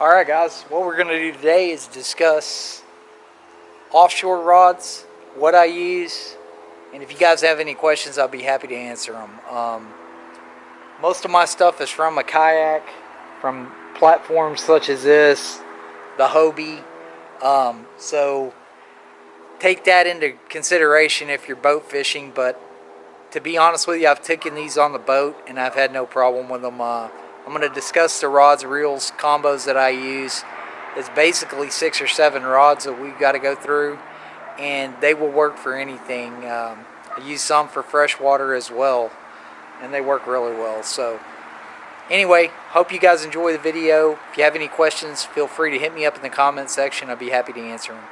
Alright guys, what we're going to do today is discuss offshore rods, what I use, and if you guys have any questions I'll be happy to answer them. Most of my stuff is from a kayak, from platforms such as this, the Hobie, so take that into consideration if you're boat fishing, but to be honest with you, I've taken these on the boat and I've had no problem with them. I'm going to discuss the rods, reels, combos that I use. It's basically 6 or 7 rods that we've got to go through, and they will work for anything. I use some for freshwater as well, and they work really well. So anyway, hope you guys enjoy the video. If you have any questions, feel free to hit me up in the comment section. I'll be happy to answer them.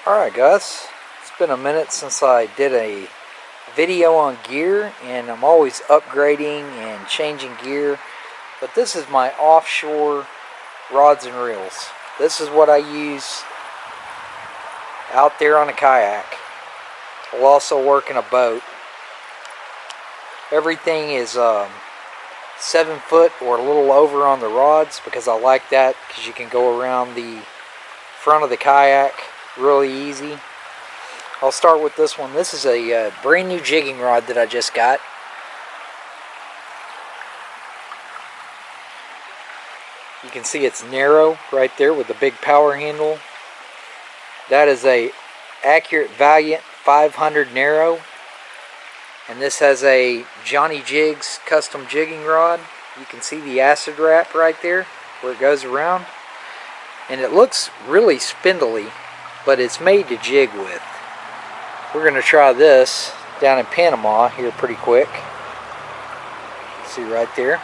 Alright guys, it's been a minute since I did a video on gear, and I'm always upgrading and changing gear, but this is my offshore rods and reels. This is what I use out there on a kayak. I'll also work in a boat. Everything is 7 foot or a little over on the rods, because I like that, because you can go around the front of the kayak really easy. I'll start with this one. This is a brand new jigging rod that I just got. You can see it's narrow right there with the big power handle. That is a Accurate Valiant 500 narrow. And this has a Johnny Jigs custom jigging rod. You can see the acid wrap right there where it goes around. And it looks really spindly, but it's made to jig with. We're going to try this down in Panama here pretty quick. See right there.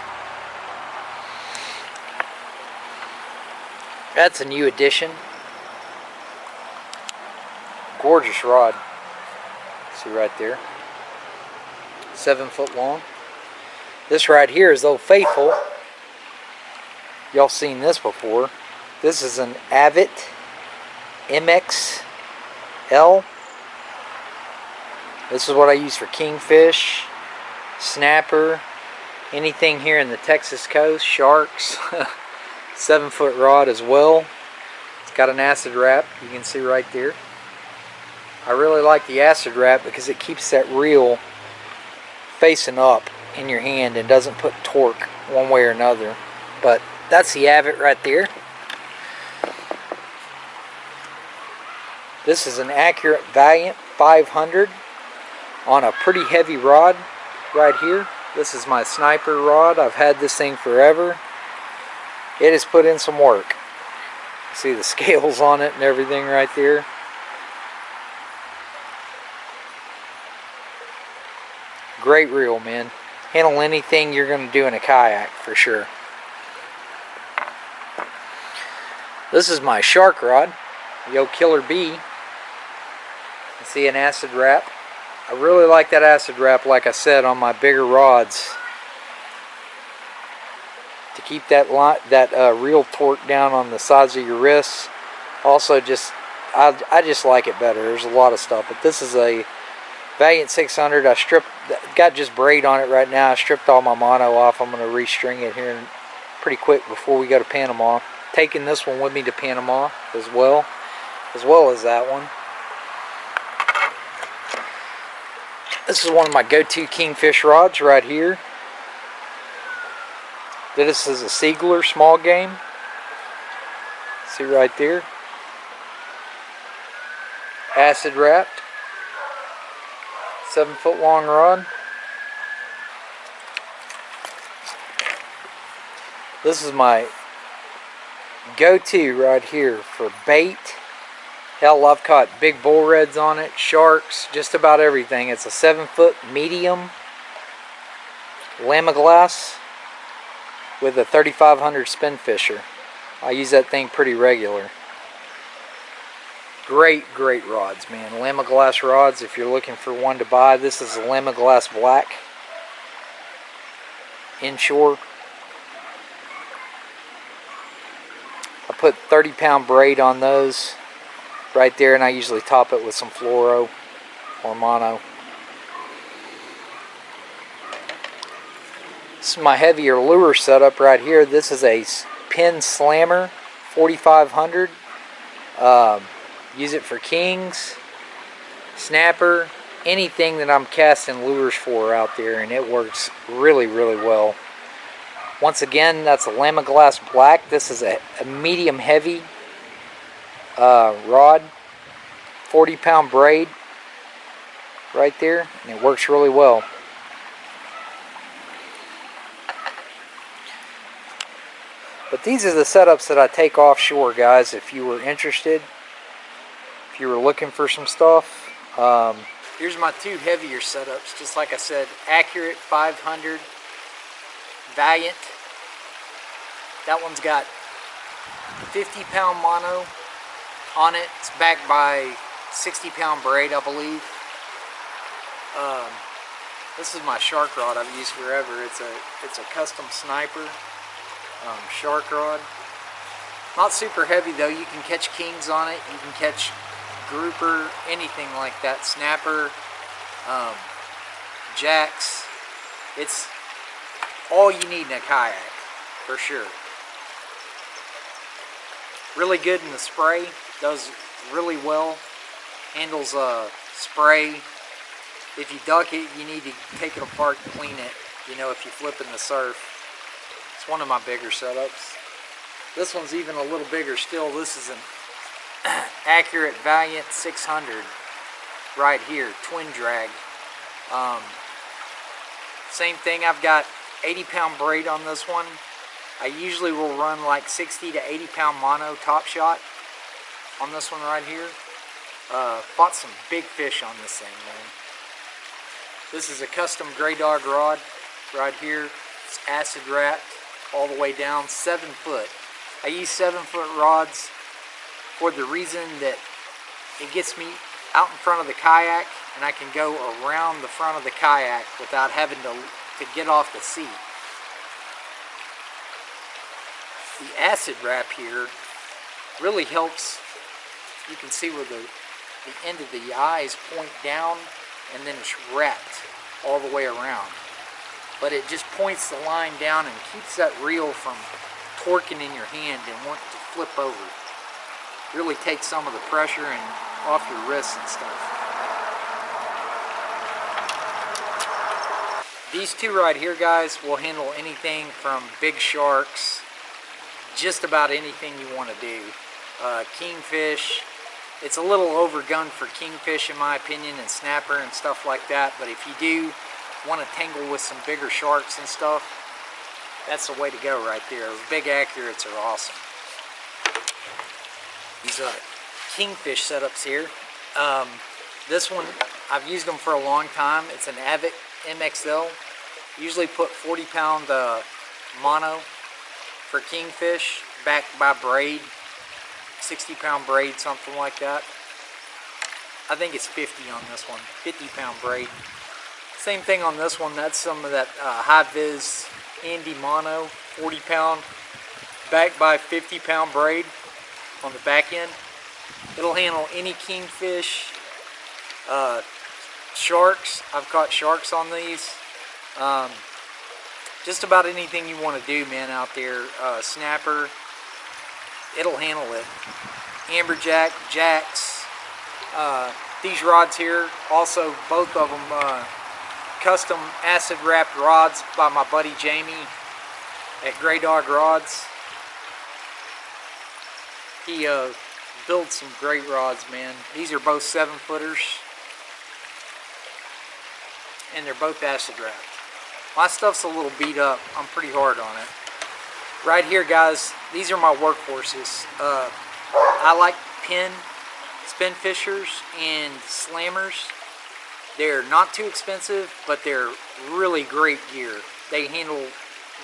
That's a new addition. Gorgeous rod. See right there. 7 foot long. This right here is Old Faithful. Y'all seen this before. This is an Avit MXL. This is what I use for kingfish, snapper, anything here in the Texas coast, sharks. 7 foot rod as well. It's got an acid wrap, you can see right there. I really like the acid wrap because it keeps that reel facing up in your hand and doesn't put torque one way or another. But that's the Avit right there. This is an Accurate Valiant 500 on a pretty heavy rod right here. This is my sniper rod. I've had this thing forever. It has put in some work. See the scales on it and everything right there. Great reel, man. Handle anything you're going to do in a kayak for sure. This is my shark rod, Yo Killer B. You see an acid wrap. I really like that acid wrap, like I said, on my bigger rods, to keep that reel torque down on the sides of your wrists. Also, I just like it better. There's a lot of stuff, but this is a Valiant 600. I got just braid on it right now. I stripped all my mono off. I'm going to restring it here pretty quick before we go to Panama. Taking this one with me to Panama as well as that one. This is one of my go-to kingfish rods right here. This is a Siegler small game. See right there. Acid wrapped. 7 foot long rod. This is my go-to right here for bait. Hell, I've caught big bull reds on it, sharks, just about everything. It's a 7 foot medium Lamiglass with a 3500 spin fisher. I use that thing pretty regular. Great rods, man. Lamiglass rods, if you're looking for one to buy. This is a Lamiglass Black inshore. I put 30-pound braid on those right there, and I usually top it with some fluoro or mono. This is my heavier lure setup right here. This is a pin slammer, 4500. Use it for kings, snapper, anything that I'm casting lures for out there, and it works really, really well. Once again, that's a Llama Glass Black. This is a medium heavy rod, 40-pound braid right there, and it works really well. But these are the setups that I take offshore, guys, if you were interested, if you were looking for some stuff. Here's my two heavier setups, just like I said, Accurate 500, Valiant. That one's got 50-pound mono on it. It's backed by 60-pound braid, I believe. This is my shark rod I've used forever. It's a custom sniper shark rod. Not super heavy though. You can catch kings on it. You can catch grouper, anything like that. Snapper, jacks. It's all you need in a kayak, for sure. Really good in the spray. Does really well. Handles spray. If you duck it, you need to take it apart and clean it. You know, if you flip in the surf. It's one of my bigger setups. This one's even a little bigger still. This is an Accurate Valiant 600 right here, twin drag. Same thing, I've got 80-pound braid on this one. I usually will run like 60 to 80-pound mono top shot on this one right here. Fought some big fish on this thing, man. This is a custom Gray Dog rod right here. It's acid wrapped all the way down, 7 foot. I use 7-foot rods for the reason that it gets me out in front of the kayak, and I can go around the front of the kayak without having to get off the seat. The acid wrap here really helps. You can see where the end of the eyes point down, and then it's wrapped all the way around. But it just points the line down and keeps that reel from torquing in your hand and wanting to flip over. Really takes some of the pressure and off your wrists and stuff. These two right here, guys, will handle anything from big sharks, just about anything you want to do. Kingfish, it's a little overgunned for kingfish in my opinion, and snapper and stuff like that, but if you do want to tangle with some bigger sharks and stuff, that's the way to go right there. Those big Accurates are awesome. These kingfish setups here. This one, I've used them for a long time. It's an Avic MXL. Usually put 40-pound mono for kingfish, backed by braid, 60-pound braid, something like that. I think it's 50 on this one, 50-pound braid. Same thing on this one. That's some of that high-vis Andy mono, 40-pound, backed by 50-pound braid on the back end. It'll handle any kingfish, sharks. I've caught sharks on these. Just about anything you want to do, man, out there. Snapper, it'll handle it. Amberjack, jacks. These rods here, also both of them custom acid wrapped rods by my buddy Jamie at Gray Dog Rods. He builds some great rods, man. These are both 7-footers, and they're both acid wrapped. My stuff's a little beat up. I'm pretty hard on it. Right here, guys, these are my workhorses. I like pin spin fishers and slammers. They're not too expensive, but they're really great gear. They handle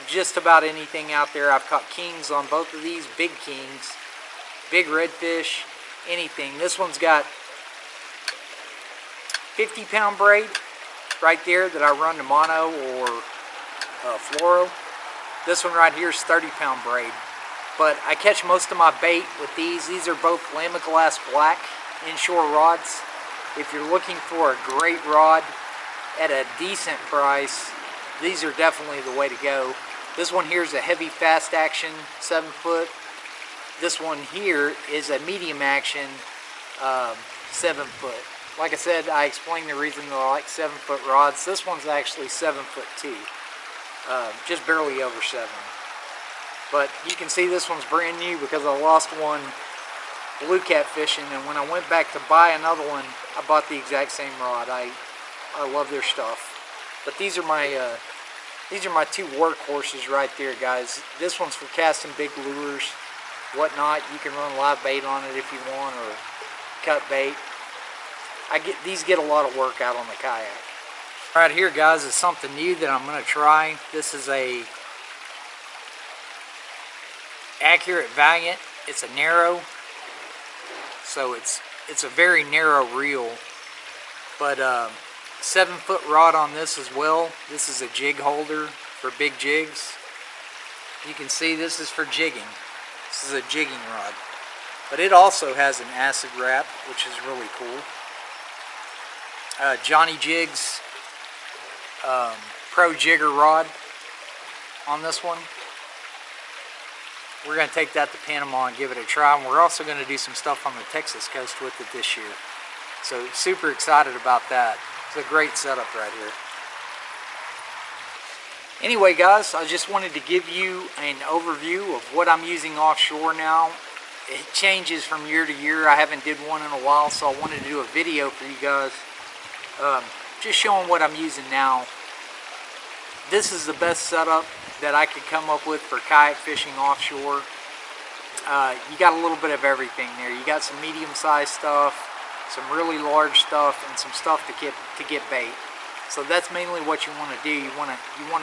just about anything out there. I've caught kings on both of these, big kings, big redfish, anything. This one's got 50-pound braid right there that I run to mono or fluoro. This one right here is 30-pound braid. But I catch most of my bait with these. These are both Llama Glass Black inshore rods. If you're looking for a great rod at a decent price, these are definitely the way to go. This one here is a heavy fast action 7 foot. This one here is a medium action 7 foot. Like I said, I explained the reason that I like 7 foot rods. This one's actually 7 foot 2, just barely over 7. But you can see this one's brand new because I lost one blue cat fishing, and when I went back to buy another one, I bought the exact same rod. I love their stuff. But these are my two workhorses right there, guys. This one's for casting big lures, whatnot. You can run live bait on it if you want, or cut bait. These get a lot of work out on the kayak. Right here, guys, is something new that I'm going to try. This is a Accurate Valiant. It's a narrow, so it's a very narrow reel, but 7 foot rod on this as well. This is a jig holder for big jigs. You can see this is for jigging. This is a jigging rod, but it also has an acid wrap, which is really cool. Johnny Jigs Pro Jigger rod on this one. We're going to take that to Panama and give it a try, and we're also going to do some stuff on the Texas coast with it this year. So super excited about that. It's a great setup right here. Anyway, guys, I just wanted to give you an overview of what I'm using offshore now. It changes from year to year. I haven't did one in a while, so I wanted to do a video for you guys, just showing what I'm using now. This is the best setup that I could come up with for kayak fishing offshore. You got a little bit of everything there. You got some medium-sized stuff, some really large stuff, and some stuff to get bait. So that's mainly what you want to do. You want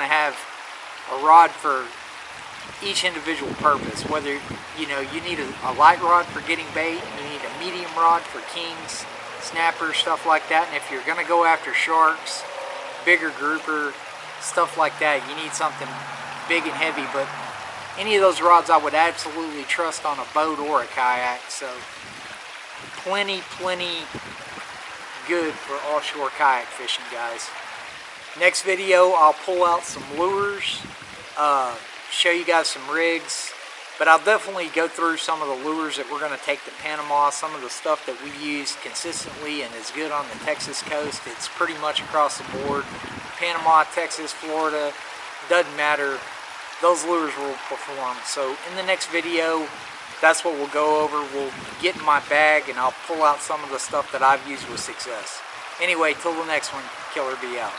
to have a rod for each individual purpose. Whether you need a light rod for getting bait, you need a medium rod for kings, snappers, stuff like that. And if you're going to go after sharks, bigger grouper, stuff like that, you need something big and heavy. But any of those rods I would absolutely trust on a boat or a kayak. So plenty good for offshore kayak fishing, guys. Next video I'll pull out some lures, show you guys some rigs, but I'll definitely go through some of the lures that we're going to take to Panama, some of the stuff that we use consistently and is good on the Texas coast. It's pretty much across the board. Panama, Texas, Florida, doesn't matter. Those lures will perform. So in the next video, that's what we'll go over. We'll get in my bag and I'll pull out some of the stuff that I've used with success. Anyway, till the next one, Killer B out.